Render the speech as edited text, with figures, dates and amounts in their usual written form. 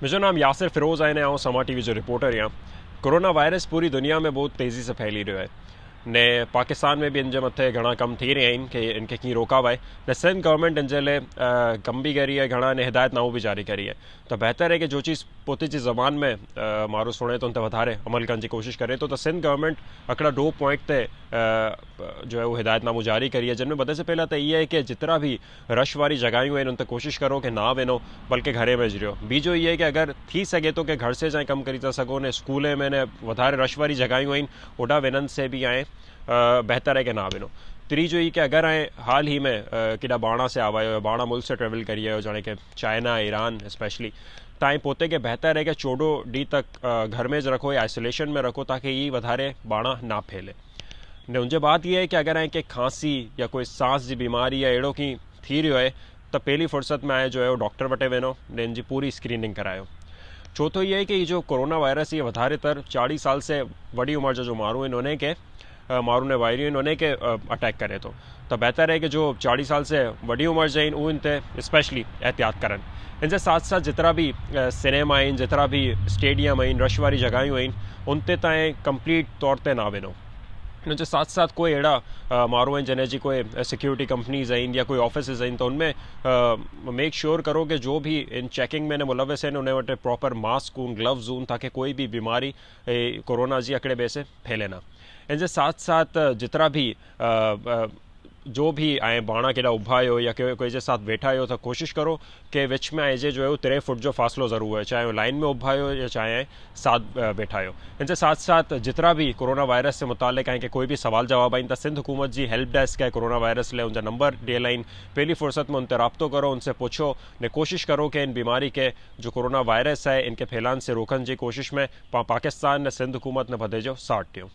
मुझे नाम यासिर फिरोज़ आए ने आऊँ समा टीवी जो रिपोर्टर यहाँ कोरोना वायरस पूरी दुनिया में बहुत तेज़ी से फैली रहियो है ने पाकिस्तान में भी इन जे मथे घणा कम थी रहिया आहिनि कि इनखे कीअं रोकाव आहे ने सिंध गवर्नमेंट इन जे लाइ कम भी करी है घणा ने हिदायतनामो भी जारी करी है तो बेहतर है कि जो चीज़ पोते जी ज़बान में माण्हू सुणे तो उन ते वधारे अमल करण जी कोशिश करे तो सिंध गवर्नमेंट हिकिड़ा 2 पॉइंट ते जो है वो हिदायतनामो जारी करी है जिनमें बदे से पहला तो ये है कि जितना भी रश वारी जगहियूं आहिनि उन ते कोशिश करो कि ना वञो बल्कि घरे में रहो। बीजो ये है कि अगर थी सके तो कि घर से जाए कम करी था सको ने स्कूल में ने वधारे रश वारी जगहियूं आहिनि ओॾा वञण से भी आए बेहतर है कि ना वञो। तीजो ही कि अगर आए हाल ही में केॾा बाणा से आवा आहियो बाणा मुल्क से ट्रेवल करी आयो जाने कि चाइना ईरान स्पेशली ताईं पोते के बेहतर है कि 14 ॾींहं तक घर में रखो या आइसोलेशन में रखो ताकि ये वधारे बाणा ना फैले। ने उनजे बाद ये है कि अगर आए कि खांसी या कोई सांस की बीमारी या अड़ो की थी रही है तो पहली फुर्सत में आए जो है वो डॉक्टर वटे वञो ने इनकी पूरी स्क्रीनिंग करायो। चौथो ये है कि ये जो कोरोना वायरस ये वधारे तर 40 साल से वड़ी उम्र जो माण्हू आहिनि उन्हें के माण्हू ने वायरियूं आहिनि उन्हें के अटैक करे तो बेहतर है कि जो 40 साल से वड़ी उम्र जे आहिनि उहे इन ते स्पेशली एहतियात करनि। इनसे साथ साथ जितना भी सिनेमा आहिनि जितना भी स्टेडियम आहिनि रश वारी जगहियूं आहिनि उन ते ताईं कंप्लीट तौर ते ना वञो। इनजे साथ साथ कोई अड़ा माण्हू आहिनि जंहिंजी कोई सिक्योरिटी कंपनीज़ आहिनि या कोई ऑफिस आहिनि तो उनमें मेक श्योर करो कि जो भी इन चेकिंग में मुलविस आहिनि उन वटि प्रॉपर मास्क हूं ग्लव्स हूं ताकि कोई भी बीमारी कोरोना जी अकड़े ॿिए से फैले ना। इनके साथ साथ जितना भी जो भी आए बाणा केॾा उभा आहियो या कोई जे साथ वेठा आहियो तो कोशिश करो कि विच में आइजे जो है वो 3 फुट जो फासलो ज़रूर है चाहे वो लाइन में उभा आहियो या चाहे साथ बैठा आहियो। इनसे साथ साथ जितना भी कोरोना वायरस से मुतालिक आए कि कोई भी सवाल जवाब आइन तो सिंध हुकूमत जी हेल्प डेस्क है कोरोना वायरस ले उनका नंबर दियल आइन पहली फुर्सत में उनसे राब्तो करो उनसे पूछो ने कोशिश करो कि इन बीमारी के जो कोरोना वायरस है इनके फैलान से रोकने की कोशिश में पाकिस्तान ने सिंध हुकूमत ने भदे जो साथ ॾियो।